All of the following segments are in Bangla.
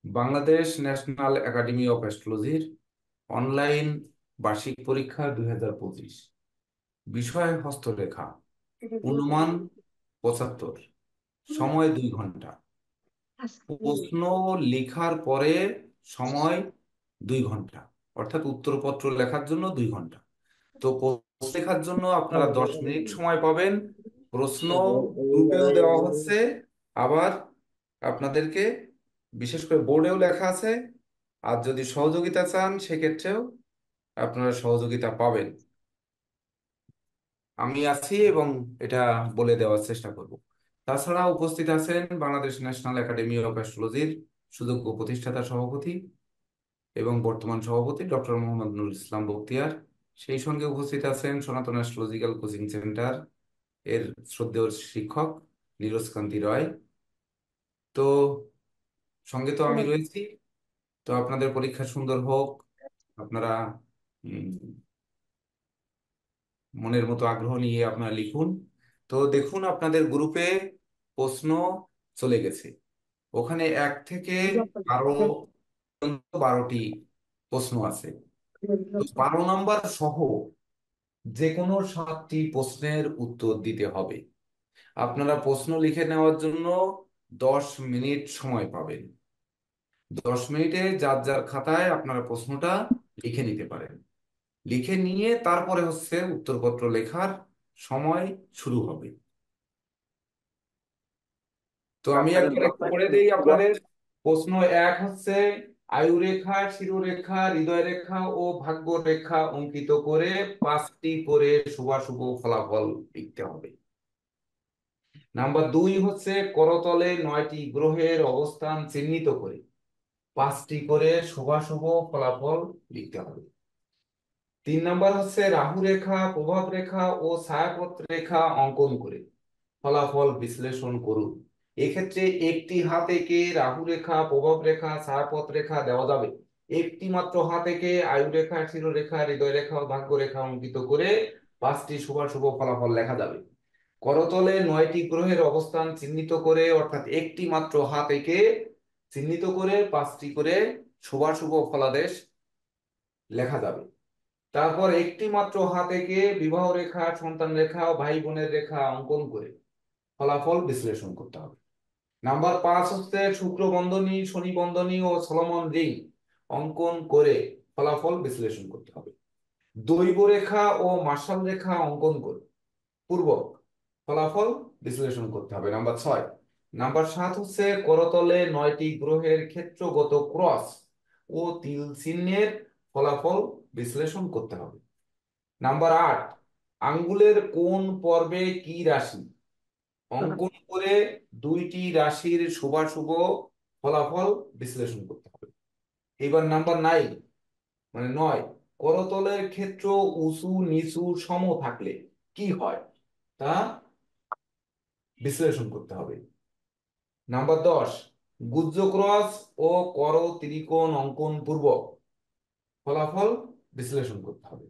বাংলাদেশ ন্যাশনাল একাডেমি অফ অ্যাস্ট্রোলজির অনলাইন বার্ষিক পরীক্ষা 2025। বিষয় হস্তরেখা। অনুমান 75। সময় 2 ঘন্টা। প্রশ্ন লেখার পরে সময় 2 ঘন্টা, অর্থাৎ উত্তরপত্র লেখার জন্য 2 ঘন্টা। তো প্রশ্ন লেখার জন্য আপনারা 10 মিনিট সময় পাবেন। প্রশ্ন গ্রুপেও দেওয়া হচ্ছে, আবার আপনাদেরকে বিশেষ করে বোর্ডেও লেখা আছে। আর যদি সহযোগিতা চান সেক্ষেত্রেও আপনারা সহযোগিতা পাবেন। আমি আছি এবং এটা বলে দেওয়ার চেষ্টা করব। তাছাড়া উপস্থিত আছেন বাংলাদেশ ন্যাশনাল একাডেমি অফ অ্যাস্ট্রোলজির সুযোগ্য প্রতিষ্ঠাতা সভাপতি এবং বর্তমান সভাপতি ডক্টর মোহাম্মদ নুরুল ইসলাম বখতিয়ার। সেই সঙ্গে উপস্থিত আছেন সনাতন অ্যাস্ট্রোলজিক্যাল কোচিং সেন্টার এর শ্রদ্ধেয় শিক্ষক নীরজ কান্তি রায়। তো সঙ্গে তো আমি রয়েছি। তো আপনাদের পরীক্ষা সুন্দর হোক। আপনারা উম, মনের মতো আগ্রহ নিয়ে আপনারা লিখুন। তো দেখুন, আপনাদের গ্রুপে প্রশ্ন চলে গেছে। ওখানে 1 থেকে 12 পর্যন্ত 12টি প্রশ্ন আছে। তো 12 নম্বর সহ যে কোনো 7টি প্রশ্নের উত্তর দিতে হবে। আপনারা প্রশ্ন লিখে নেওয়ার জন্য 10 মিনিট সময় পাবেন। 10 মিনিটে যার যার খাতায় আপনারা প্রশ্নটা লিখে নিতে পারেন। লিখে নিয়ে তারপরে হচ্ছে উত্তরপত্র লেখার সময় শুরু হবে। তো আমি একবার একটু পড়ে দেই আপনাদের। প্রশ্ন 1 হচ্ছে, আয়ুরেখা, শিরোরেখা, হৃদয় রেখা ও ভাগ্য রেখা অঙ্কিত করে 5টি করে শুভাশুভ ফলাফল লিখতে হবে। নাম্বার 2 হচ্ছে, করতলে 9টি গ্রহের অবস্থান চিহ্নিত করে 5টি করে শুভাশুভ ফলাফল লিখতে হবে। 3 নম্বর হচ্ছে, রাহু রেখা, প্রভাব রেখা ও ছায়াপথ রেখা অঙ্কন করে ফলাফল বিশ্লেষণ করুন। এক্ষেত্রে একটি হাত এঁকে রাহু রেখা, প্রভাব রেখা, ছায়াপথ রেখা দেওয়া যাবে। একটি মাত্র হাত এঁকে আয়ু রেখা, শিরোরেখা, হৃদয় রেখা ও ভাগ্য রেখা অঙ্কিত করে 5টি শুভাশুভ ফলাফল লেখা যাবে। করতলে 9টি গ্রহের অবস্থান চিহ্নিত করে, অর্থাৎ একটি মাত্র হাত এঁকে চিহ্নিত করে 5টি করে শুভাশুভ ফলাদেশ লেখা যাবে। তারপর একটি মাত্র হাত এঁকে বিবাহ রেখা, সন্তান রেখা ও ভাই বোনের রেখা অঙ্কন করে ফলাফল বিশ্লেষণ করতে হবে। নাম্বার 5 হচ্ছে, শুক্র বন্ধনী, শনি বন্ধনী ও সলোমন রিং অঙ্কন করে ফলাফল বিশ্লেষণ করতে হবে। দৈব রেখা ও মার্শাল রেখা অঙ্কন করে পূর্বক ফলাফল বিশ্লেষণ করতে হবে। নাম্বার 6। নাম্বার 7 হচ্ছে, করতলে 9টি গ্রহের ক্ষেত্রগত ক্রস ও তিল চিহ্নের ফলাফল বিশ্লেষণ করতে হবে। নাম্বার 8, আঙ্গুলের কোন পর্বে কি রাশি অঙ্কন করে 2টি রাশির শুভাশুভ ফলাফল বিশ্লেষণ করতে হবে। এবার নাম্বার 9, মানে 9, করতলের ক্ষেত্র উঁচু নিচু সম থাকলে কি হয় তা বিশ্লেষণ করতে হবে। নাম্বার 10, গুহ্য ক্রস ও কর ত্রিকোণ অঙ্কন পূর্বক ফলাফল বিশ্লেষণ করতে হবে।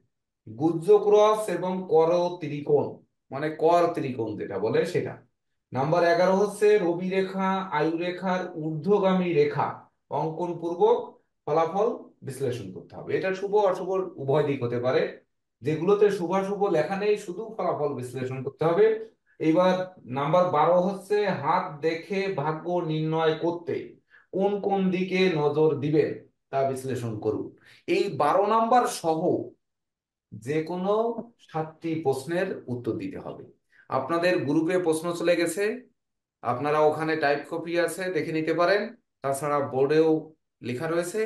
গুহ্য ক্রস এবং কর ত্রিকোণ, মানে কর ত্রিকোণ যেটা বলে সেটা। নাম্বার 11 হচ্ছে, রবি রেখা, আয়ু রেখার ঊর্ধ্বগামী রেখা অঙ্কন পূর্বক ফলাফল বিশ্লেষণ করতে হবে। এটা শুভ অশুভ উভয় দিক হতে পারে। যেগুলোতে শুভাশুভ লেখা নেই শুধু ফলাফল বিশ্লেষণ করতে হবে। এইবার নাম্বার 12 হচ্ছে, হাত দেখে ভাগ্য নির্ণয় করতে কোন কোন দিকে নজর দিবেন তা বিশ্লেষণ করুন। এই 12 নাম্বার সহ যে কোনো 7টি প্রশ্নের উত্তর দিতে হবে। আপনাদের গ্রুপে প্রশ্ন চলে গেছে, আপনারা ওখানে টাইপ কপি আছে দেখে নিতে পারেন। তাছাড়া বোর্ডেও লেখা রয়েছে।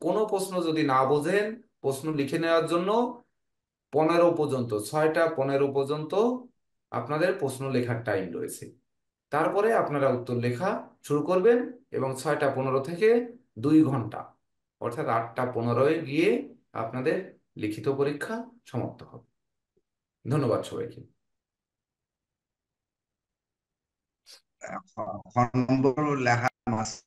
কোনো প্রশ্ন যদি না বোঝেন, প্রশ্ন লিখে নেওয়ার জন্য 15 পর্যন্ত, 6টা 15 পর্যন্ত আপনাদের প্রশ্ন লেখার টাইম রয়েছে। তারপরে আপনারা উত্তর লেখা শুরু করবেন এবং 6টা 15 থেকে 2 ঘন্টা, অর্থাৎ 8টা 15-এ গিয়ে আপনাদের লিখিত পরীক্ষা সমাপ্ত হবে। ধন্যবাদ সবাইকে। নম্বর লেখা আছে।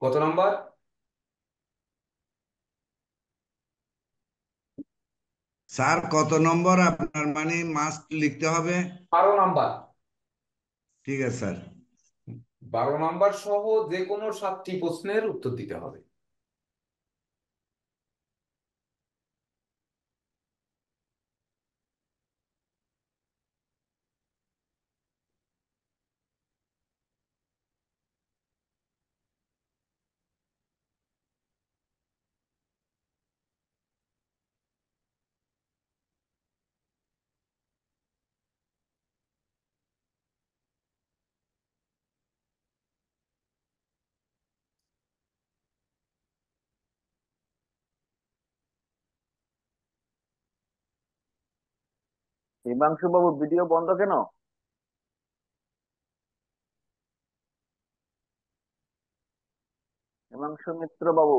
কত নাম্বার? স্যার কত নম্বর আপনার মানে মাস্ট লিখতে হবে? 12 নাম্বার। ঠিক আছে স্যার। 12 নাম্বার সহ যে কোনো 7টি প্রশ্নের উত্তর দিতে হবে। হিমাংশু বাবু, ভিডিও বন্ধ কেন? হিমাংশু মিত্র বাবু।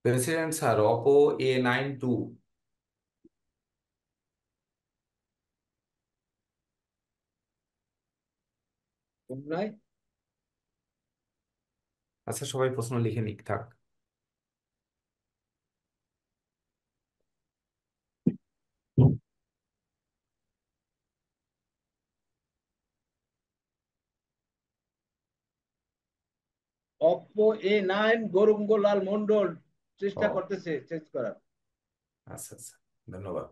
President sir, Oppo A92। নয়। আচ্ছা, সবাই প্রশ্ন লিখে নিক থাক। Oppo A9 গৌরঙ্গলাল মন্ডল চেষ্টা ও, করতেছে চেঞ্জ করার। আচ্ছা আচ্ছা, ধন্যবাদ।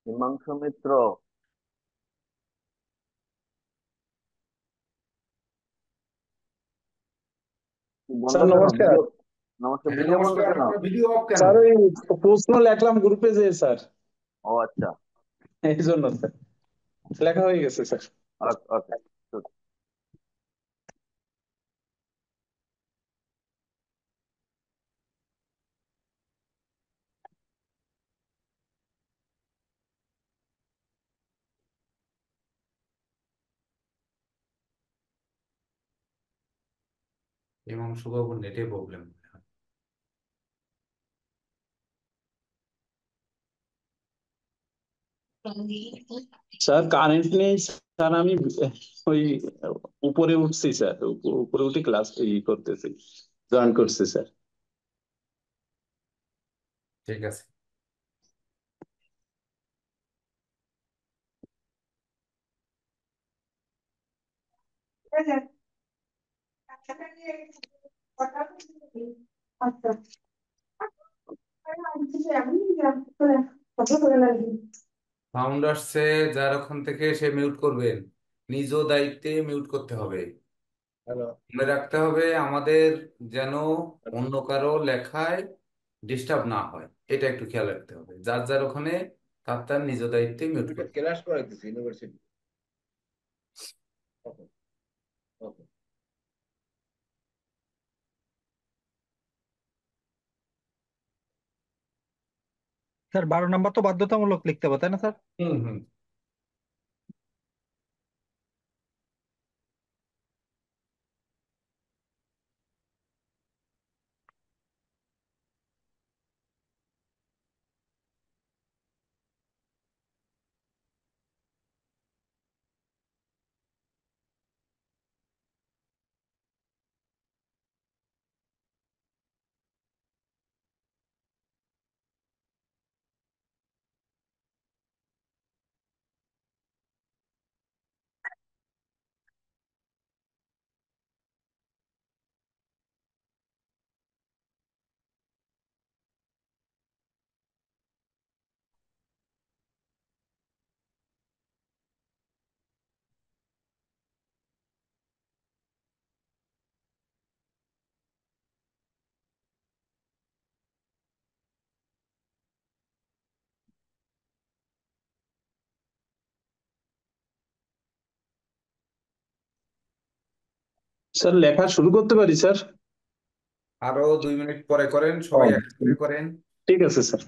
হিমাংশু মিত্র। বন্ধ স্যার কেন নমস্কার। ভিডিও? নমস্কার, হ্যাঁ, ভিডিও বন্ধ নমস্কার। কেন? আপনার ভিডিও অফ কেন? স্যার ওই প্রশ্ন লেখলাম গ্রুপে যে স্যার, ও আচ্ছা। এই জন্য স্যার লেখা হয়ে গেছে স্যার। ওকে। এবং শুভবাবুর নেটে প্রবলেম। স্যার কারেন্ট নেই স্যার, আমি ওই উপরে উঠছি স্যার, উপরে উঠে ক্লাস করতেছি, জয়েন করছি স্যার। ঠিক আছে। সাউন্ড আসছে, যার ওখান থেকে সে মিউট করবেন, নিজ দায়িত্বে মিউট করতে হবে। হ্যালো, মনে রাখতে হবে আমাদের যেন অন্য কারো লেখায় ডিস্টার্ব না হয়, এটা একটু খেয়াল রাখতে হবে। যার যার ওখানে তার তার নিজ দায়িত্বে মিউট এটা করতে হবে। ক্লাস করাইতেছি university. Okay, okay. Sir 12 number তো বাধ্যতামূলক লিখতে হবে তাই না স্যার? হুম হুম। স্যার লেখা শুরু করতে পারি স্যার? আরো 2 মিনিট পরে করেন, ও, সবাই একসাথে করেন। ঠিক আছে স্যার।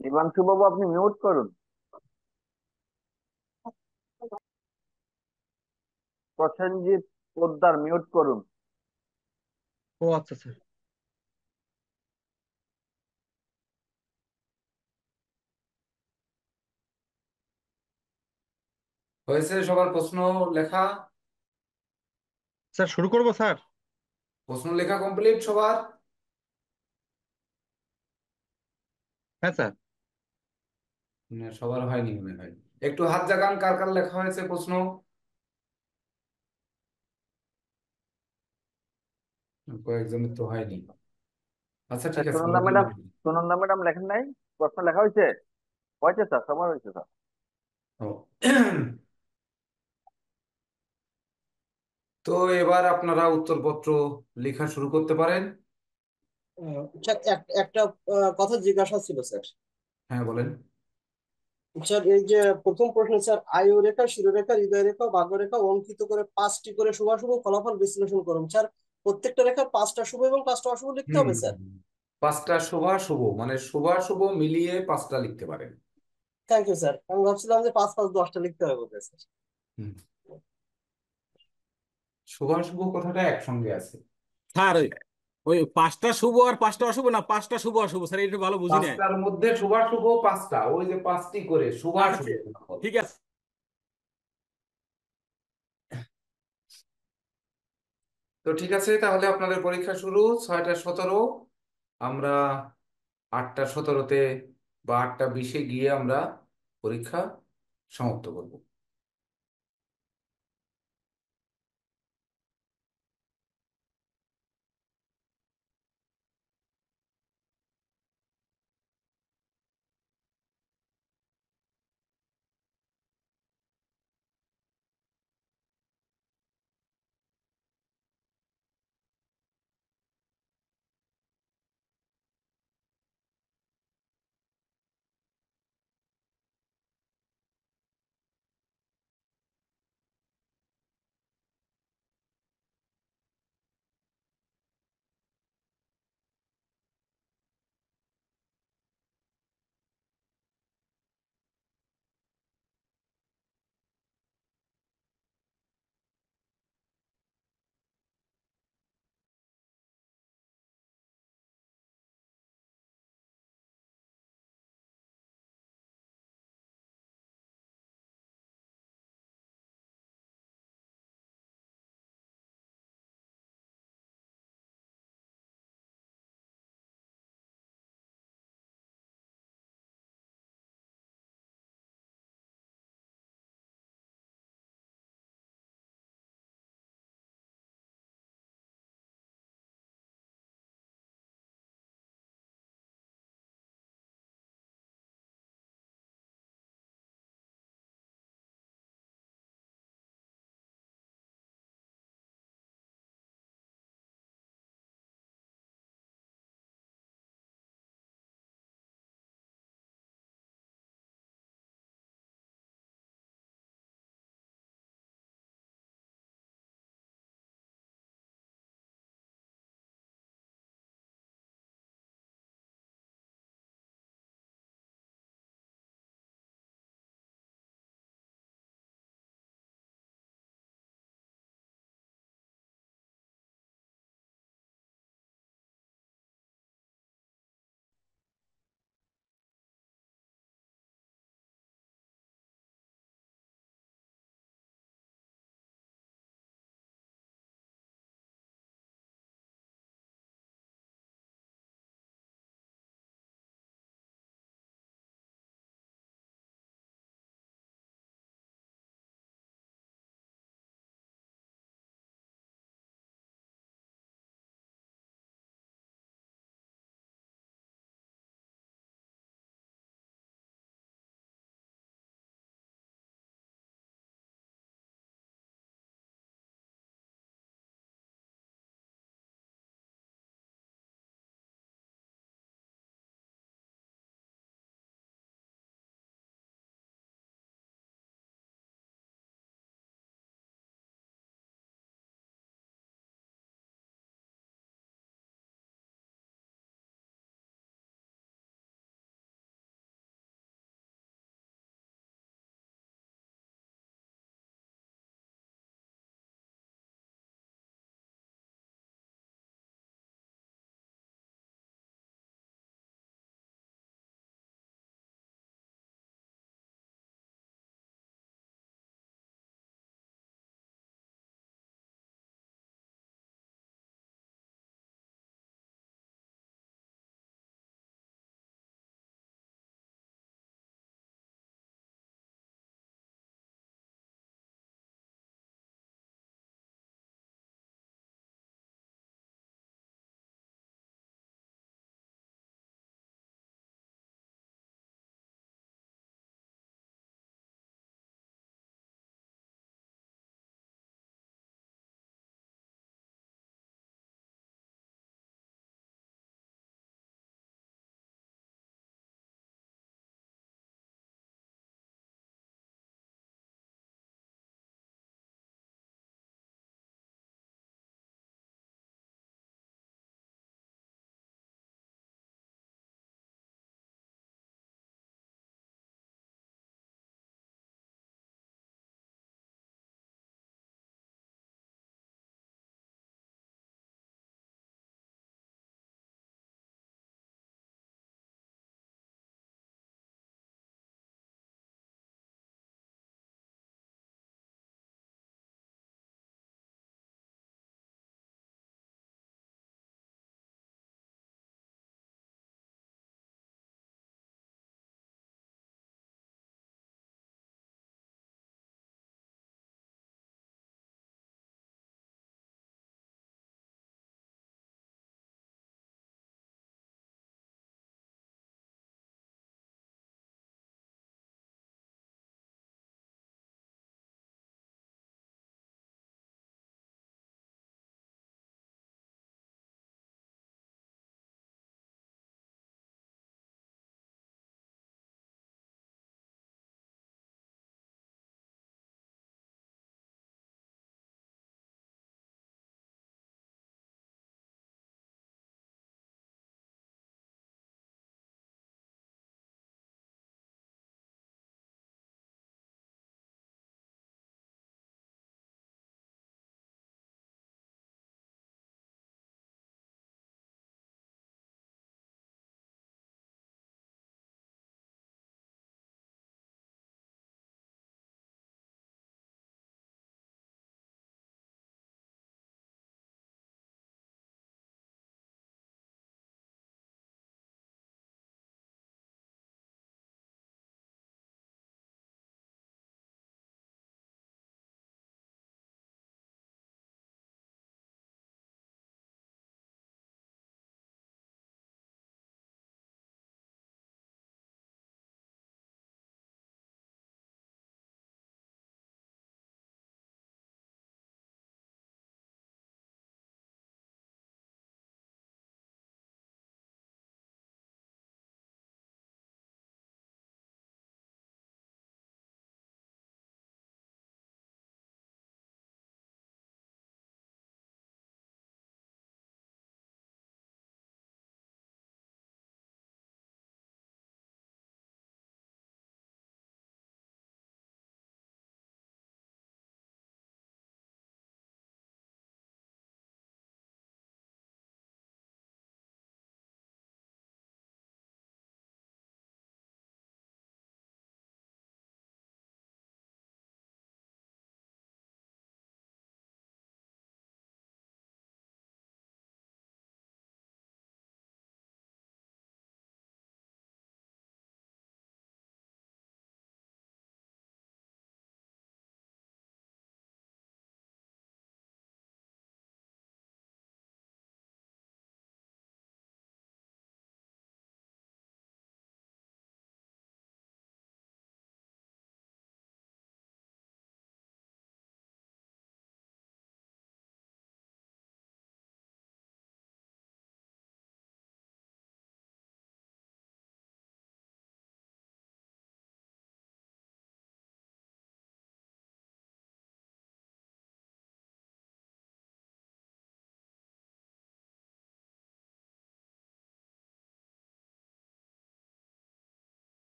শিবাংশু বাবু আপনি মিউট করুন। প্রসেনজিৎ পোদ্দার মিউট করুন। ও আচ্ছা স্যার। হয়েছে সবার প্রশ্ন লেখা? স্যার শুরু করবো স্যার? প্রশ্ন লেখা কমপ্লিট সবার? হ্যাঁ স্যার। না, সবার হয়নি মনে হয়। একটু হাত জাগান, কার কার লেখা হয়েছে প্রশ্ন? কয়েকজনের তো হয়নি। আচ্ছা ঠিক আছে, সুনন্দা ওদের ম্যাডাম, লিখে দিন। সুনন্দা ম্যাডাম লেখেন নাই? প্রশ্ন লেখা হয়েছে? হয়েছে স্যার, সবার হয়েছে স্যার। ও। তো এবার আপনারা উত্তরপত্র লেখা শুরু করতে পারেন। স্যার একটা কথা জিজ্ঞাসা ছিল স্যার। হ্যাঁ বলেন। স্যার এই যে প্রথম প্রশ্ন স্যার, আয়ু রেখা, শিরোরেখা, হৃদয় রেখা, ভাগ্যরেখা অঙ্কিত করে 5টি করে শুভাশুভ ফলাফল বিশ্লেষণ করুন। স্যার প্রত্যেকটা রেখার 5টা শুভ এবং 5টা অশুভ লিখতে হুম হবে হুম, স্যার? হুম। 5টা শুভাশুভ মানে শুভাশুভ মিলিয়ে 5টা লিখতে পারেন। থ্যাংক ইউ স্যার, আমি ভাবছিলাম যে 5 5 10টা লিখতে হবে বোধহয় স্যার। হুম। শুভাশুভ কথাটা একসঙ্গে আছে। স্যার ওই পাঁচটা শুভ আর পাঁচটা অশুভ, না পাঁচটা শুভ অশুভ স্যার, এটা ভালো বুঝি না। পাঁচটার মধ্যে শুভাশুভ পাঁচটা, ওই যে পাঁচটি করে শুভাশুভ আচ্ছা, ফলাফল। ঠিক আছে। তো ঠিক আছে, তাহলে আপনাদের পরীক্ষা শুরু 6টা 17। আমরা 8টা 17-তে বা 8টা 20-এ গিয়ে আমরা পরীক্ষা সমাপ্ত করব।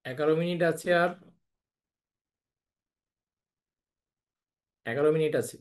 11 মিনিট আছে আর 11 মিনিট আছে।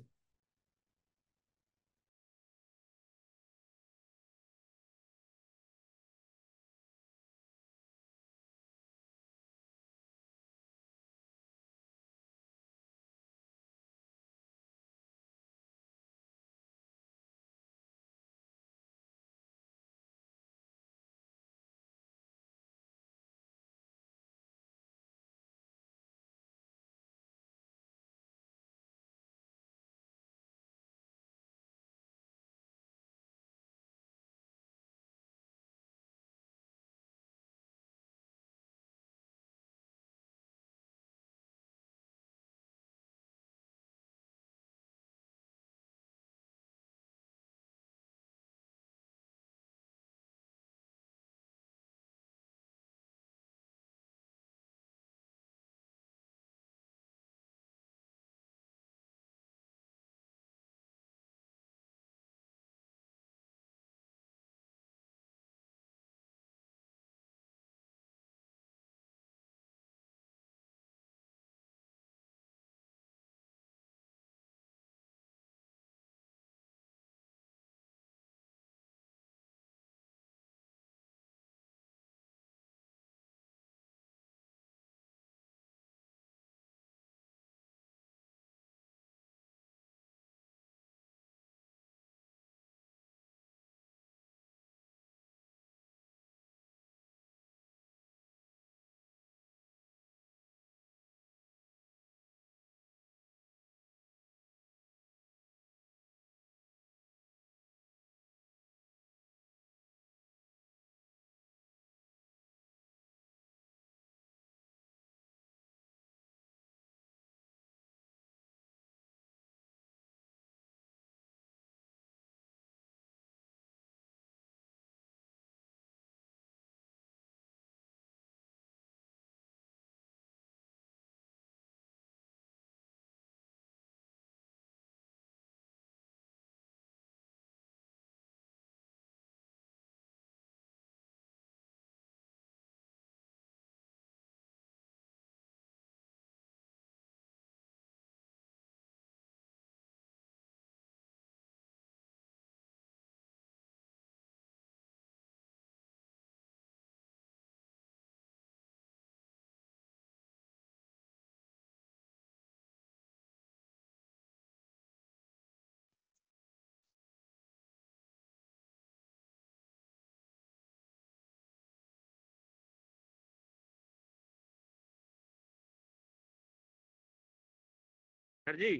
স্যার জি,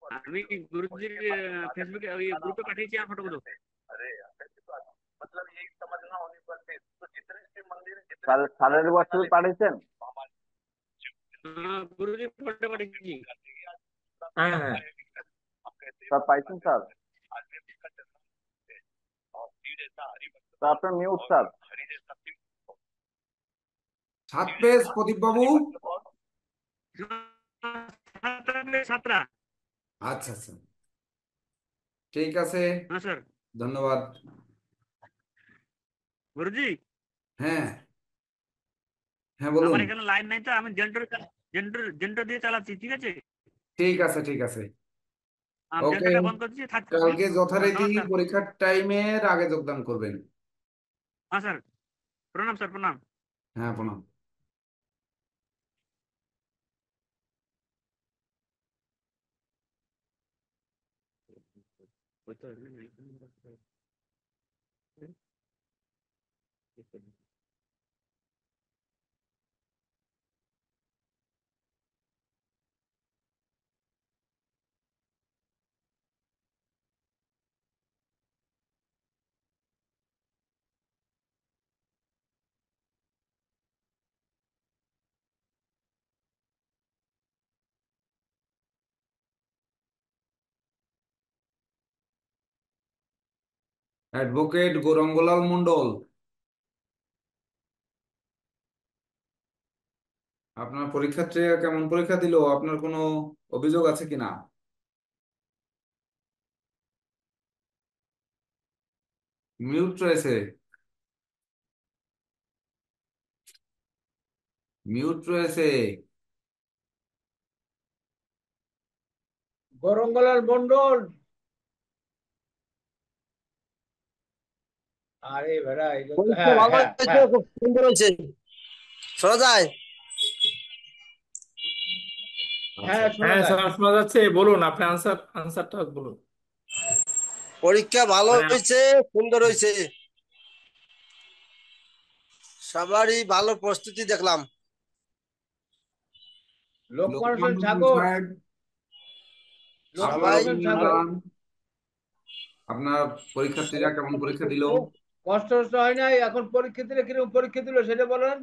আমি গুরুজির ফেসবুকে ওই গ্রুপে পাঠিয়েছি আর ফটোগুলো। স্যারের হোয়াটসঅ্যাপে পাঠিয়েছেন? গুরুজি ফটো পাঠিয়েছি। হ্যাঁ হ্যাঁ। স্যার পাইছেন স্যার? স্যার আপনার মিউট স্যার। 7 পেজ প্রদীপ বাবু। সাতটা। আচ্ছা আচ্ছা, ঠিক আছে, হ্যাঁ স্যার। ধন্যবাদ। গুরুজি, হ্যাঁ হ্যাঁ, আমার বলুন। এখানে লাইন নাই তো, আমি জেন্টার দিয়ে চালাচ্ছি, ঠিক আছে? ঠিক আছে ঠিক আছে, আমি ওকে। জেন্টারটা বন্ধ করছি, থাকছি। কালকে যথারীতি নমস্কার। পরীক্ষার টাইমের আগে যোগদান করবেন। হ্যাঁ স্যার, প্রণাম স্যার, প্রণাম। হ্যাঁ, প্রণাম। অ্যাডভোকেট গৌরাঙ্গলাল মন্ডল, আপনার পরীক্ষার্থী কেমন পরীক্ষা দিল? আপনার কোনো অভিযোগ আছে কিনা? মিউট রয়েছে। মিউট রয়েছে। গরঙ্গলাল মন্ডল। আরে বেড়া এটা তো পরীক্ষা হ্যাঁ ভালো হ্যাঁ হয়েছে, হ্যাঁ খুব সুন্দর হয়েছে। শোনা যায়? আচ্ছা, হ্যাঁ শোনা হ্যাঁ যায়। স্যার শোনা যাচ্ছে, বলুন আপনি আনসারটা বলুন। পরীক্ষা ভালো মানে হয়েছে, সুন্দর হয়েছে, সবারই ভালো প্রস্তুতি দেখলাম। লোকমান হোসেন লোকমান সাগর। সাহেব, আবারও সবাই লোকমান হোসেন সাগর। অভিনন্দন। আপনার পরীক্ষার্থীরা কেমন পরীক্ষা দিল? কষ্ট টষ্ট হয় নাই? এখন পরীক্ষা দিলে কিরকম পরীক্ষা দিল সেটা বলেন।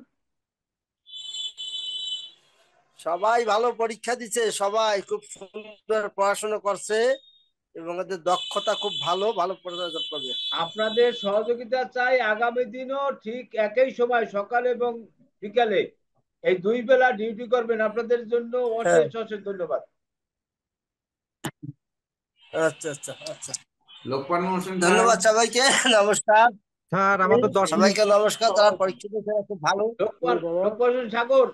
সবাই ভালো পরীক্ষা দিছে, সবাই খুব সুন্দর পড়াশোনা করছে এবং ওদের দক্ষতা খুব ভালো, ভালো রেজাল্ট করবে। আপনাদের সহযোগিতা চাই আগামী দিনও ঠিক একই সময় সকালে এবং বিকালে এই 2 বেলা ডিউটি করবেন। আপনাদের জন্য হ্যাঁ, অশেষ অশেষ ধন্যবাদ। আচ্ছা আচ্ছা আচ্ছা, লোকমান হোসেন সাহেব, ধন্যবাদ সবাইকে। নমস্কার স্যার আমাদের 10 মিনিট। সবাইকে, নমস্কার। তারা পরীক্ষা দিয়েছে খুব ভালো। লোকমান হোসেন সাগর।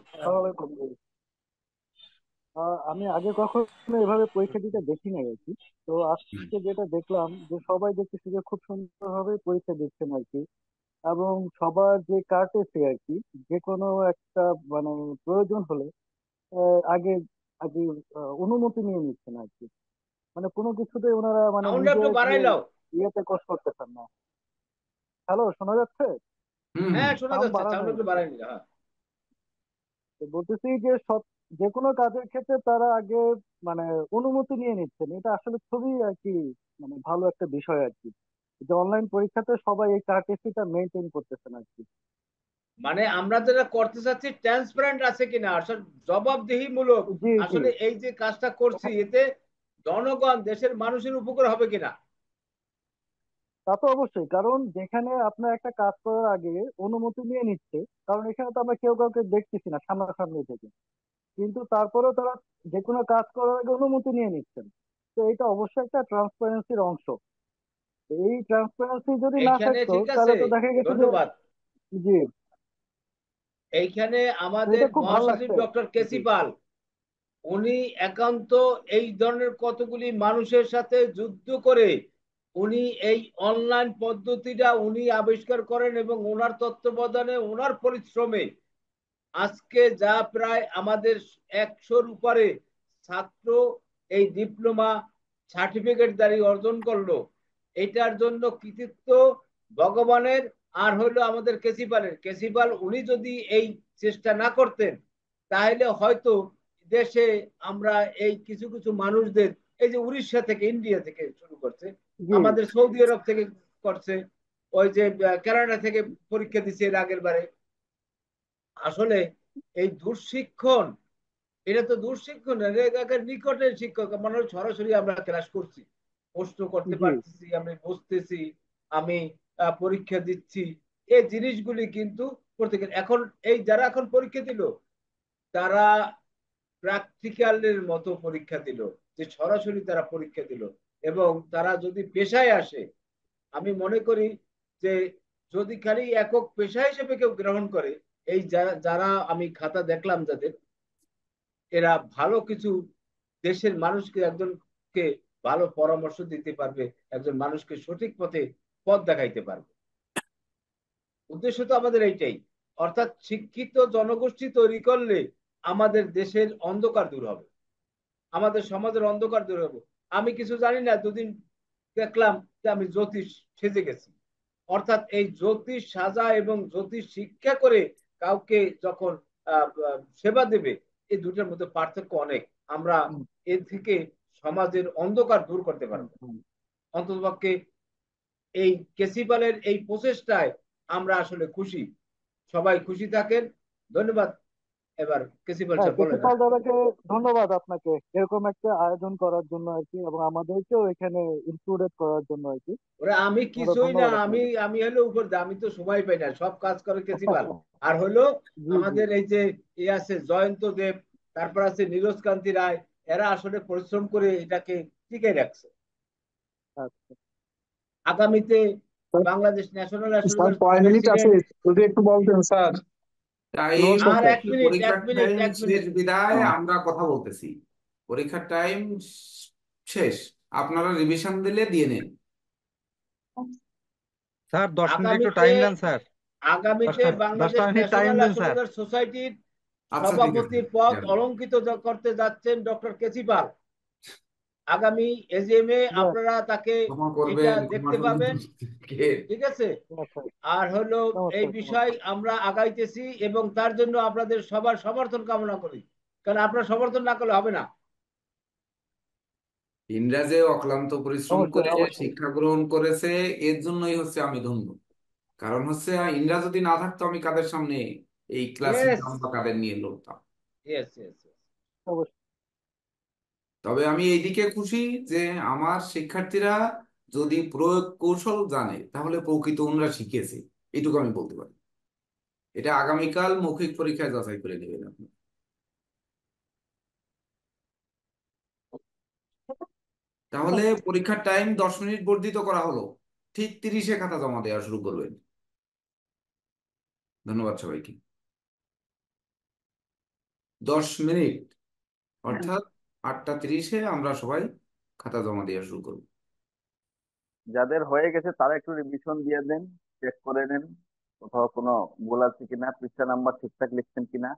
আমি আগে কখনো এভাবে পরীক্ষা দিতে দেখি নাই আর কি। তো আজকে যেটা দেখলাম যে সবাই দেখতেছি যে খুব সুন্দরভাবে পরীক্ষা দিচ্ছেন আর কি, এবং সবার যে কার্টেসি আর কি, যে কোনো একটা মানে প্রয়োজন হলে আগে আগে অনুমতি নিয়ে নিচ্ছেন আর কি। মানে কোনো কিছুতে ওনারা মানে সাউন্ড একটু নিজের যে বাড়াই লাও। ইয়েতে কষ্ট করতেছেন না। হ্যালো, শোনা যাচ্ছে? হুম হ্যাঁ হুম, শোনা সাউন্ড যাচ্ছে, বাড়ানো সাউন্ড একটু হয়েছে। বাড়াই নিলে। হ্যাঁ তো বলতেছি যে সব যে কোনো কাজের ক্ষেত্রে তারা আগে মানে অনুমতি নিয়ে নিচ্ছেন, এটা আসলে খুবই আর কি মানে ভালো একটা বিষয় আর কি, যে অনলাইন পরীক্ষাতে সবাই এই কার্টেসিটা মেনটেন করতেছেন আর কি। মানে আমরা যেটা করতে চাচ্ছি ট্রান্সপারেন্ট আছে কিনা, আসলে জবাবদিহিমূলক। জি জি, আসলে এই যে কাজটা করছি এতে জনগণ দেশের মানুষের উপকার হবে কিনা। তা তো অবশ্যই, কারণ যেখানে আপনার একটা কাজ করার আগে অনুমতি নিয়ে নিচ্ছে, কারণ এখানে তো আমরা কেউ কাউকে দেখতেছি না সামনাসামনি থেকে, কিন্তু তারপরেও তারা যে কোনো কাজ করার আগে অনুমতি নিয়ে নিচ্ছেন। তো এটা অবশ্যই একটা ট্রান্সপারেন্সির অংশ। তো এই ট্রান্সপারেন্সি যদি না এইখানে থাকতো ঠিক তাহলে আছে, তো দেখা গেছে যে ধন্যবাদ। জি, এইখানে তো আমাদের এটা খুব ভালো মহাসচিব লাগছে। ডক্টর জি কেসি পাল উনি একান্ত এই ধরনের কতগুলি মানুষের সাথে যুদ্ধ করে উনি এই অনলাইন পদ্ধতিটা উনি আবিষ্কার করেন এবং ওনার তত্ত্বাবধানে ওনার পরিশ্রমে আজকে যা প্রায় আমাদের 100-র উপরে ছাত্র এই ডিপ্লোমা সার্টিফিকেট দাঁড়ি অর্জন করলো। এটার জন্য কৃতিত্ব ভগবানের আর হইলো আমাদের কেসিপাল। উনি যদি এই চেষ্টা না করতেন তাহলে হয়তো দেশে আমরা এই কিছু কিছু মানুষদের এই যে উড়িষ্যা থেকে ইন্ডিয়া থেকে শুরু করছে, জি আমাদের সৌদি আরব থেকে করছে, ওই যে কানাডা থেকে পরীক্ষা দিচ্ছে এর আগের বারে। আসলে এই দুঃশিক্ষণ, এটা তো দুঃশিক্ষণ না, এটা নিকটের শিক্ষক। মানে সরাসরি আমরা ক্লাস করছি, প্রশ্ন করতে জি, পারতেছি, আমি বুঝতেছি, আমি পরীক্ষা দিচ্ছি। এই জিনিসগুলি কিন্তু প্রত্যেকের এখন এই যারা এখন পরীক্ষা দিল তারা প্র্যাকটিক্যালের মতো পরীক্ষা দিল, যে সরাসরি তারা পরীক্ষা দিল। এবং তারা যদি পেশায় আসে, আমি মনে করি যে যদি খালি একক পেশা হিসেবে কেউ গ্রহণ করে, এই যারা যারা আমি খাতা দেখলাম যাদের, এরা ভালো কিছু দেশের মানুষকে একজনকে ভালো পরামর্শ দিতে পারবে, একজন মানুষকে সঠিক পথে পথ দেখাইতে পারবে। উদ্দেশ্য তো আমাদের এইটাই। অর্থাৎ শিক্ষিত জনগোষ্ঠী তৈরি করলে আমাদের দেশের অন্ধকার দূর হবে, আমাদের সমাজের অন্ধকার দূর হবে। আমি কিছু জানি না, দুদিন দেখলাম যে আমি জ্যোতিষ সেজে গেছি। অর্থাৎ এই জ্যোতিষ সাজা এবং জ্যোতিষ শিক্ষা করে কাউকে যখন সেবা দেবে, এই দুটোর মধ্যে পার্থক্য অনেক। আমরা এর থেকে সমাজের অন্ধকার দূর করতে পারবো। অন্ততপক্ষে এই কেসিপালের এই প্রচেষ্টায় আমরা আসলে খুশি, সবাই খুশি থাকেন। ধন্যবাদ। এবার কেসিপাল হ্যাঁ, সাহেব বলেন। কেসিপাল দাদাকে ধন্যবাদ আপনাকে এরকম একটা আয়োজন করার জন্য আর কি, এবং আমাদেরকেও এখানে ইনক্লুডেড করার জন্য আর কি। ওরা আমি ধন্যবাদ কিছুই না, ধন্যবাদ আমি আপনাকে। আমি হলো উপর দিয়ে, আমি তো সময় পাই না, সব কাজ করে কেসিপাল। আর হলো জি জি, আমাদের এই যে আছে জয়ন্ত দেব, তারপর আছে নীরজ কান্তি রায়, এরা আসলে পরিশ্রম করে এটাকে টিকে রাখছে। আচ্ছা আগামীতে বাংলাদেশ ন্যাশনাল স্যার অ্যাসোসিয়েশন কয় মিনিট আছে প্রেসিডেন্ট। যদি একটু বলতেন স্যার। টাইম নমস্কার আর স্যার। এক মিনিট পরীক্ষার টাইম এক শেষ মিনিট বিদায় হ্যাঁ আমরা কথা বলতেছি। পরীক্ষার টাইম শেষ, আপনারা রিভিশন দিলে দিয়ে নেন। স্যার 10 মিনিট একটু আগামীতে টাইম দেন স্যার। আগামীতে 10টা বাংলাদেশ মিনিট টাইম ন্যাশনাল দেন স্যার। অ্যাস্ট্রোলজার সোসাইটির আচ্ছা ঠিক আছে, সভাপতির পদ দেন। অলংকৃত করতে যাচ্ছেন ডক্টর কেসিপাল। আগামী এজিএম এ Yes, আপনারা তাকে ক্ষমা এটা করবেন, ক্ষমা দেখতে পাবেন। সুন্দর। ঠিক আছে, yes, sir. আর হলো এই নমস্কার বিষয় নমস্কার। আমরা আগাইতেছি এবং তার জন্য আপনাদের সবার সমর্থন কামনা করি, কারণ আপনারা সমর্থন না করলে হবে না। ইংরাজে অক্লান্ত পরিশ্রম অবশ্যই করে অবশ্যই। শিক্ষা গ্রহণ করেছে, এর জন্যই হচ্ছে আমি ধন্য। কারণ হচ্ছে ইংরাজ যদি না থাকতো আমি কাদের সামনে এই ক্লাস ইয়েস, নিতাম বা কাদের নিয়ে লড়তাম। Yes, yes. অবশ্যই। তবে আমি এইদিকে খুশি যে আমার শিক্ষার্থীরা যদি প্রয়োগ কৌশল জানে তাহলে প্রকৃত ওনরা শিখেছে, এটুকু আমি বলতে পারি। এটা আগামীকাল মৌখিক পরীক্ষায় যাচাই করে নেবেন আপনি। তাহলে পরীক্ষার টাইম 10 মিনিট বর্ধিত করা হলো, ঠিক 30-এ খাতা জমা দেওয়া শুরু করবেন। ধন্যবাদ সবাইকে। 10 মিনিট, অর্থাৎ 8টা 30-এ আমরা সবাই খাতা জমা দেওয়া শুরু করব। যাদের হয়ে গেছে তারা একটু রিভিশন দিয়ে দেন, চেক করে নেন কোথাও কোনো ভুল আছে কিনা, পৃষ্ঠা নাম্বার ঠিকঠাক লিখছেন কিনা।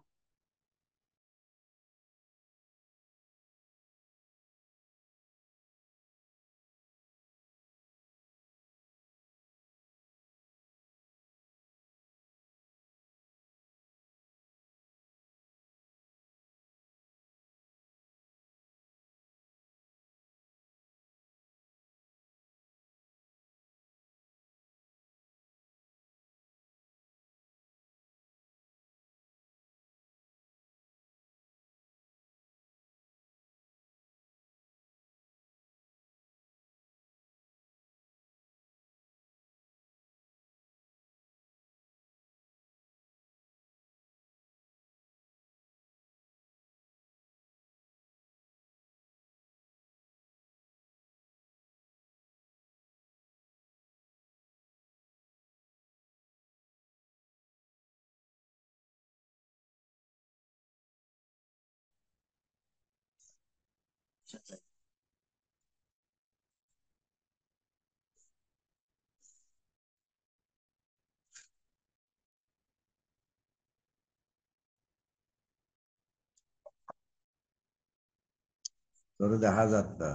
তোরে দেখা যাচ্ছে।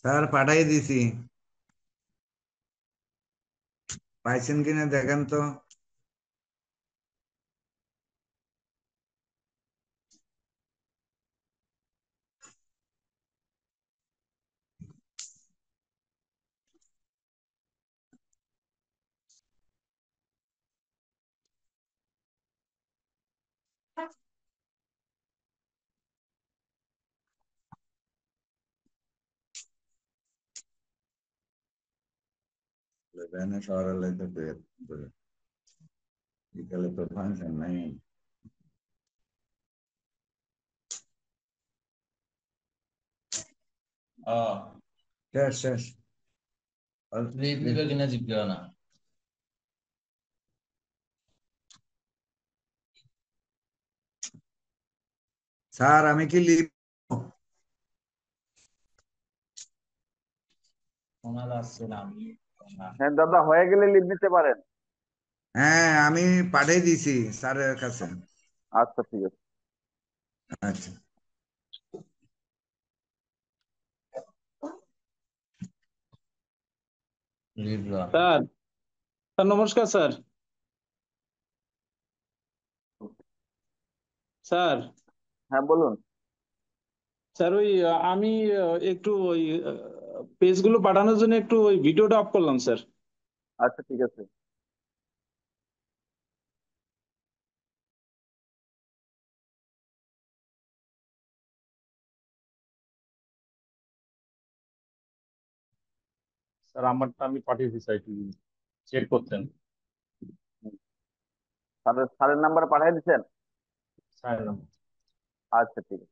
স্যার পাঠাই দিছি, পাইছেন কিনা দেখেন তো। এখানে শহরের লাইতে বের করে বিকালে তো ফাংশন নাই। শেষ শেষ কিনা জিজ্ঞাসা না। স্যার আমি কি লিভ ওনার আসছে না আমি। হ্যাঁ দাদা, হয়ে গেলে লিভ নিতে পারেন। হ্যাঁ আমি পাঠিয়ে দিছি স্যারের কাছে। আচ্ছা ঠিক আছে। আচ্ছা স্যার, স্যার নমস্কার স্যার। স্যার হ্যাঁ বলুন। স্যার ওই আমি একটু ওই পেজগুলো পাঠানোর জন্য একটু ওই ভিডিওটা অফ করলাম স্যার। আচ্ছা ঠিক আছে। স্যার আমারটা আমি পাঠিয়েছি স্যার, একটু চেক করতেন। হুম। স্যারের নাম্বার পাঠিয়ে দিচ্ছেন? Sir number. আচ্ছা ঠিক আছে।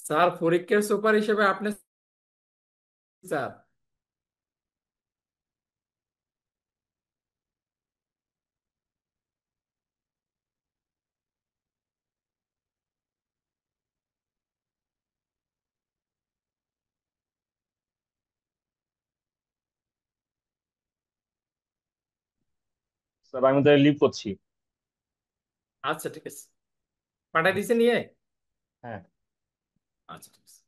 স্যার পরীক্ষার সুপার হিসেবে আপনি স্যার। স্যার আমি তাহলে লিভ করছি। আচ্ছা ঠিক আছে, পাঠাই দিছে নিয়ে। হ্যাঁ। আচ্ছা ঠিক আছে।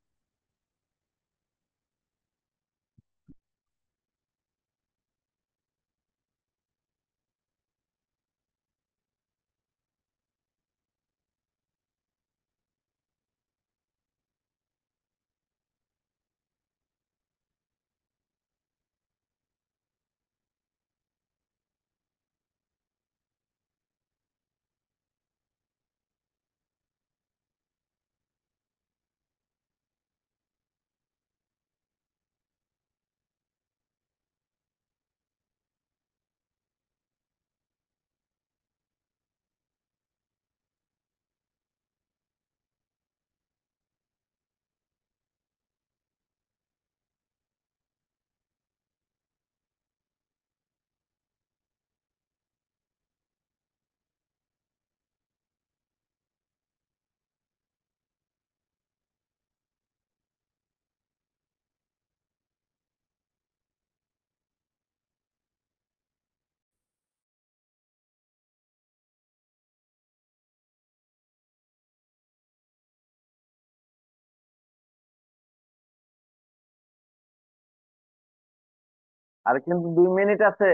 আর কিন্তু 2 মিনিট আছে,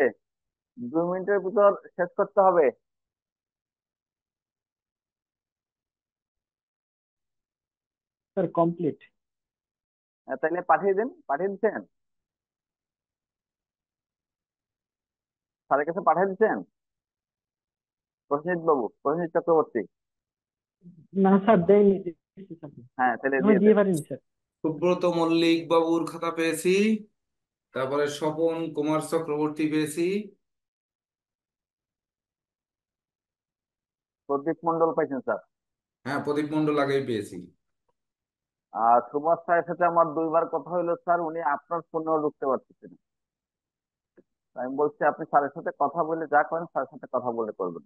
2 মিনিটের ভিতর শেষ করতে হবে। Sir complete. তাইলে পাঠিয়ে দিন, পাঠিয়ে দিচ্ছেন? স্যারের কাছে পাঠিয়ে দিচ্ছেন? প্রসেনজিৎ বাবু, প্রসেনজিৎ চক্রবর্তী। না স্যার দেয়নি, দিচ্ছি স্যার। হ্যাঁ তাহলে আমি দিয়ে দিয়ে দেন। পারিনি স্যার। সুব্রত মল্লিক বাবুর খাতা পেয়েছি, তারপরে স্বপন কুমার চক্রবর্তী পেয়েছি। প্রদীপ মন্ডল পাইছেন স্যার? হ্যাঁ, প্রদীপ মন্ডল আগেই পেয়েছি। আর সুভাষ স্যারের সাথে আমার 2বার কথা হইলো স্যার, উনি আপনার ফোনেও ঢুকতে পারতেছেন। আমি বলছি আপনি স্যারের সাথে কথা বলে যা করেন, স্যারের সাথে কথা বলে করবেন।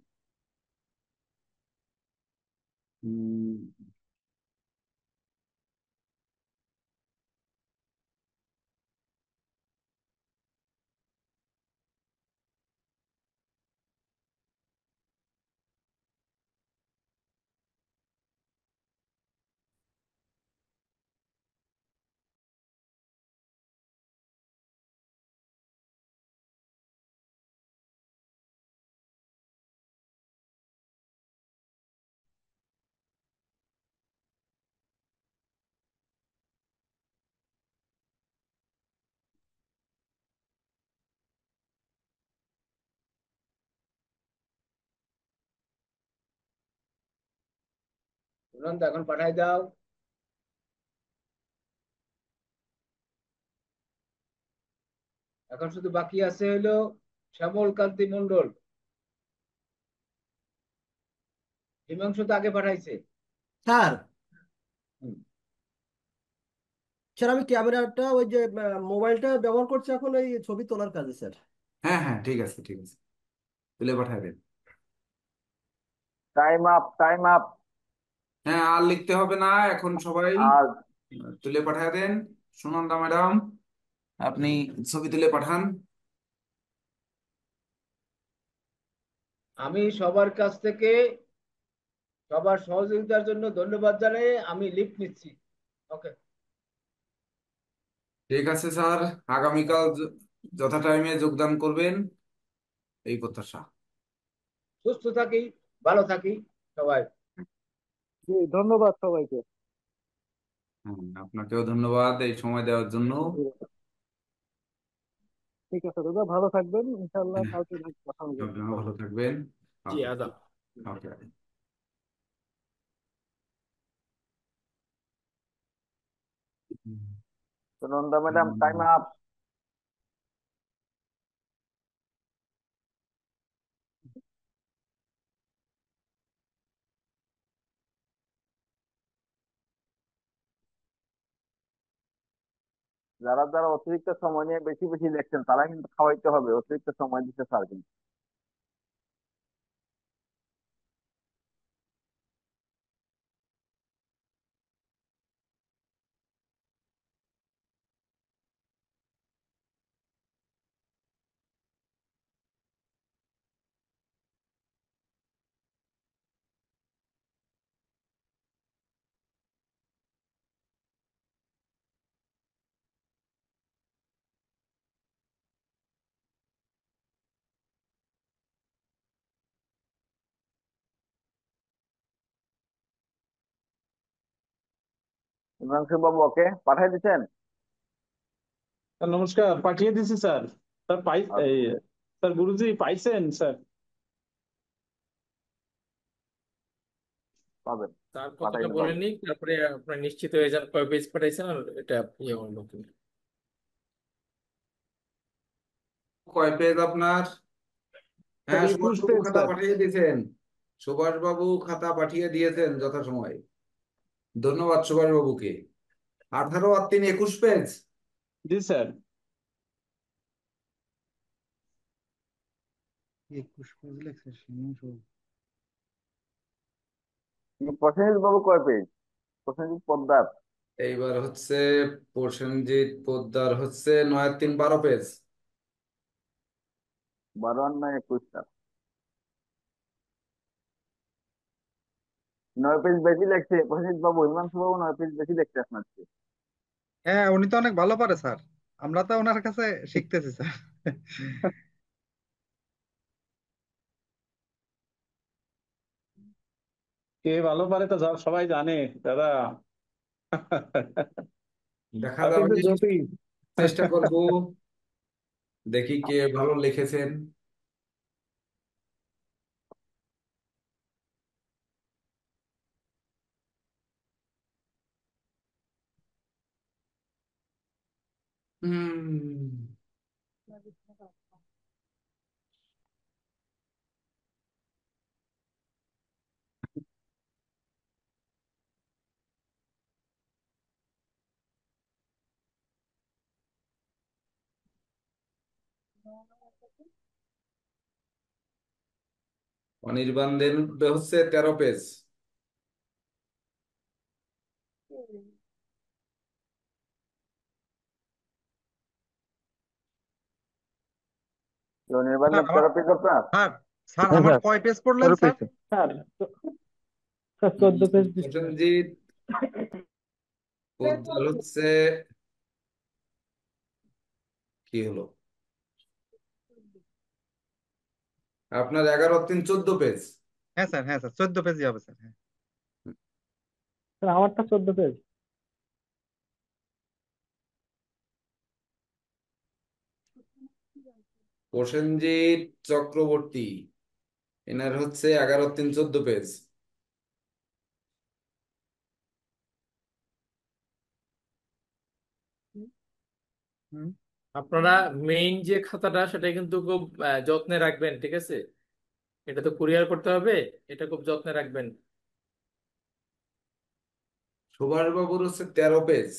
সুনন্দা এখন পাঠাই দাও। এখন শুধু বাকি আছে হলো শ্যামল কান্তি মন্ডল। হিমাংশু তো আগে পাঠাইছে। স্যার হুম। স্যার আমি ক্যামেরাটা ওই যে মোবাইলটা ব্যবহার করছি এখন এই ছবি তোলার কাজে স্যার। হ্যাঁ হ্যাঁ, ঠিক আছে ঠিক আছে, তুলে পাঠাবেন। Time up, time up. হ্যাঁ, আর লিখতে হবে না, এখন সবাই আর তুলে পাঠিয়ে দেন। সুনন্দা ম্যাডাম, আপনি ছবি তুলে পাঠান। আমি সবার কাছ থেকে সবার সহযোগিতার জন্য ধন্যবাদ জানাই, আমি লিফট নিচ্ছি। ওকে। ঠিক আছে স্যার, আগামীকাল যথা টাইমে যোগদান করবেন, এই প্রত্যাশা। সুস্থ থাকি, ভালো থাকি সবাই। জি, ধন্যবাদ সবাইকে। আপনাকেও ধন্যবাদ এই সময় দেওয়ার জন্য। ঠিক আছে দাদা, ভালো থাকবেন, ইনশাল্লাহ কালকে কথা হবে। আপনিও ভালো থাকবেন। জি আদাব। Okay. Sunanda madam, time up. যারা যারা অতিরিক্ত সময় নিয়ে বেশি বেশি দেখছেন তারা কিন্তু খাওয়াইতে হবে, অতিরিক্ত সময় দিতে স্যার কিন্তু। হিমাংশু বাবু ওকে পাঠিয়ে দিচ্ছেন? স্যার নমস্কার, পাঠিয়ে দিছি স্যার। স্যার এই স্যার গুরুজি পাইছেন স্যার? পাবেন, তার কথাটা পাঠাইলে বলে পাবেন। নিই, তারপরে আপনার নিশ্চিত হয়ে যান কয় পেজ পাঠাইছেন, আর এটা ইয়ে হলো কিনা। কয় পেজ আপনার? স্যার হ্যাঁ, 21 সুভাষবাবু পেজ খাতা স্যার। পাঠিয়ে দিয়েছেন। সুভাষবাবু খাতা পাঠিয়ে দিয়েছেন যথাসময়ে। ধন্যবাদ সুভাষবাবুকে। 18 আর 3 21 পেজ। জি স্যার। 21 পেজ লেখছে হিমাংশু। প্রসেনজিৎ বাবু কয় পেজ? প্রসেনজিৎ পোদ্দার। এইবার হচ্ছে প্রসেনজিৎ পোদ্দার হচ্ছে 9 আর 3 12 পেজ। 12 আর 9 21টা, 9 পেজ বেশি লেখছে প্রসেনজিৎ বাবু। হিমাংশু বাবু 9 পেজ বেশি দেখছে আপনার চেয়ে। হ্যাঁ, উনি তো অনেক ভালো পারে স্যার, আমরা তো ওনার কাছে শিখতেছি স্যার। কে ভালো পারে তো সবাই জানে দাদা। দেখা আর কিন্তু যাবে, জ্যোতি। চেষ্টা করব, দেখি কে ভালো লিখেছেন। হুম। অনির্বাণদের হচ্ছে 13 পেজ। নির্বাচন স্যার আমার 13 পেজ আপনার? স্যার স্যার হ্যাঁ আমার স্যার, কয় পেজ পড়লেন 13 sir? Page sir. Sir 14 page দিচ্ছে। প্রসেনজিৎ পোদ্দার হচ্ছে, কি হলো আপনার? 11 আর 3 14 পেজ। হ্যাঁ স্যার, হ্যাঁ স্যার, 14 পেজই হবে স্যার, হ্যাঁ। স্যার আমারটা 14 পেজ। প্রসেনজিৎ চক্রবর্তী, এনার হচ্ছে 11 আর 3 14 পেজ। আপনারা মেইন যে খাতাটা সেটা কিন্তু খুব যত্নে রাখবেন, ঠিক আছে? এটা তো কুরিয়ার করতে হবে, এটা খুব যত্নে রাখবেন। সুভাষ বাবুর হচ্ছে 13 পেজ।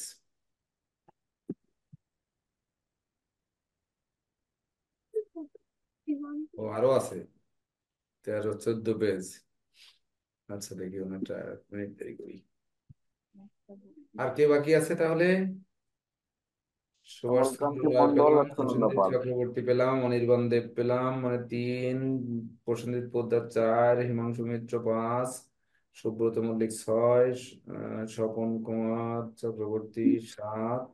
ও আরো আছে, 13-14 পেজ। আচ্ছা দেখি ওনারটা, এক মিনিট দেরি করি। আর কে বাকি আছে তাহলে? সুভাষ চন্দ্র কমলকান্তি রায় মন্ডল পেলাম, আর সুনন্দা প্রসেনজিৎ পাল। চক্রবর্তী পেলাম, অনির্বাণ দেব পেলাম, মানে 3, প্রসেনজিৎ পোদ্দার 4, হিমাংশু মিত্র 5, সুব্রত মল্লিক 6, স্বপন কুমার চক্রবর্তী 7,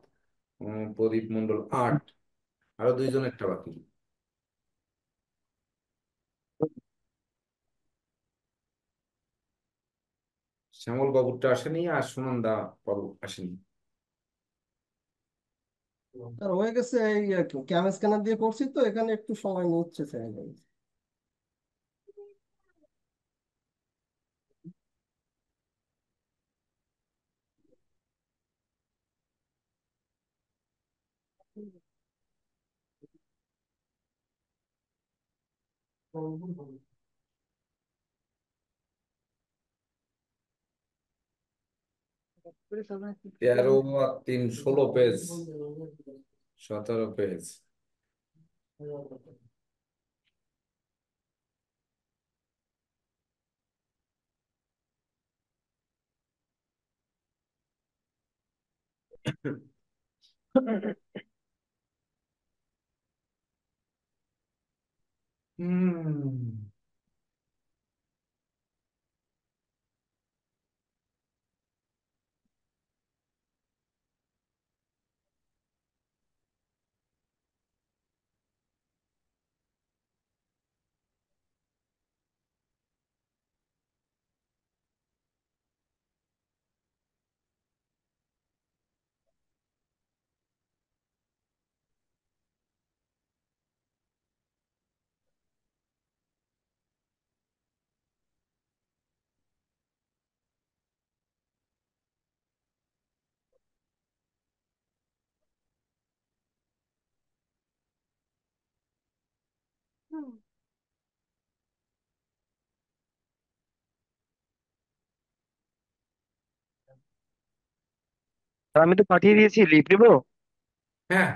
প্রদীপ মন্ডল 8। আরো 2জন একটা বাকি। শ্যামল বাবুরটা আসেনি, আর সুনন্দা বাবু আসেনি। স্যার হয়ে গেছে, এই ক্যাম স্ক্যানার দিয়ে করছি তো, এখানে একটু সময় নিচ্ছে স্যার। তেরো আর 3, 16 পেজ, 17 পেজ। হুম। আমি তো পাঠিয়ে দিয়েছি, লিভ নেবো? হ্যাঁ,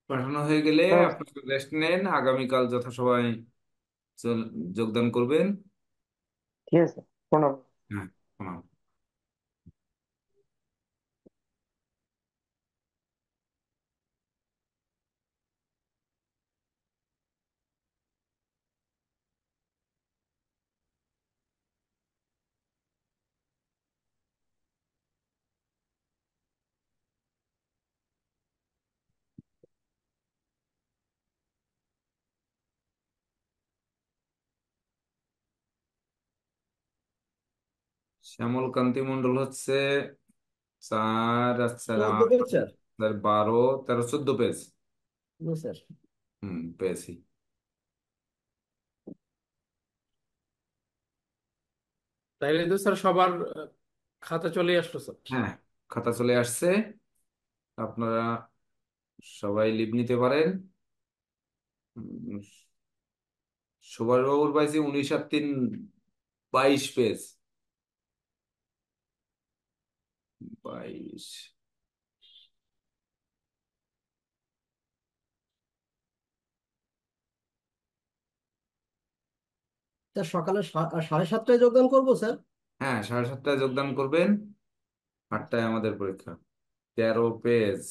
পাঠানো হয়ে গেলে হ্যাঁ, আপনারা রেস্ট নেন, আগামীকাল যথাসময়ে যোগদান করবেন। ঠিক আছে, প্রণাম। হ্যাঁ, প্রণাম। শ্যামল কান্তি মন্ডল হচ্ছে 4 আর 4, 14 পেজ স্যার। 12, 13, 14 পেজ। জি স্যার। পেয়েছি। তাইলে তো স্যার সবার খাতা চলে আসলো স্যার। হ্যাঁ, খাতা চলে আসছে। আপনারা সবাই লিভ নিতে পারেন। উম, সুভাষবাবুর পাইছি 19 আর 3, 22 পেজ। 22। স্যার সকালে 7:30টায় যোগদান করবো স্যার। হ্যাঁ, 7:30টায় যোগদান করবেন। 8টায় আমাদের পরীক্ষা। 13 পেজ।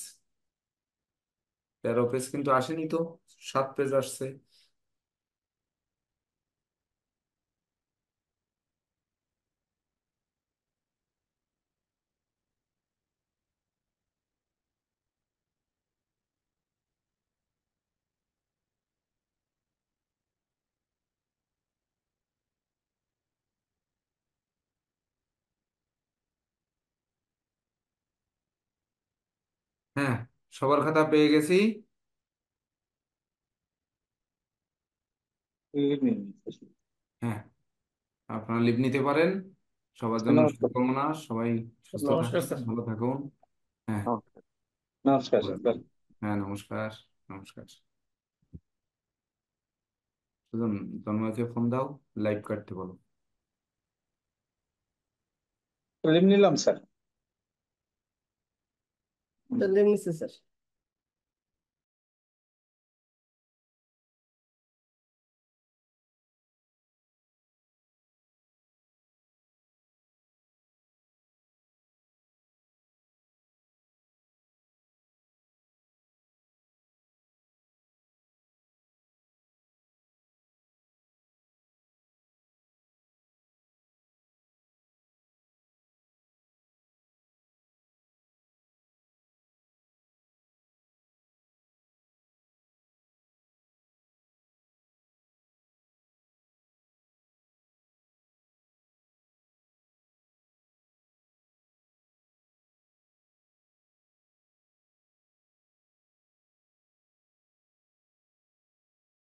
13 পেজ কিন্তু আসেনি তো, 7 পেজ আসছে। হ্যাঁ, সবার খাতা পেয়ে গেছি। হ্যাঁ, আপনারা লিভ নিতে পারেন। সবার জন্য নমস্কার। শুভকামনা। সবাই সুস্থ নমস্কার থাকুন, স্যার। ভালো থাকুন। হ্যাঁ, নমস্কার স্যার। হ্যাঁ। হ্যাঁ, নমস্কার। নমস্কার। সুজন, তন্ময়কে ফোন দাও, লাইভ কাটতে বলো। নিলাম স্যার। তাহলে নিচ্ছি স্যার।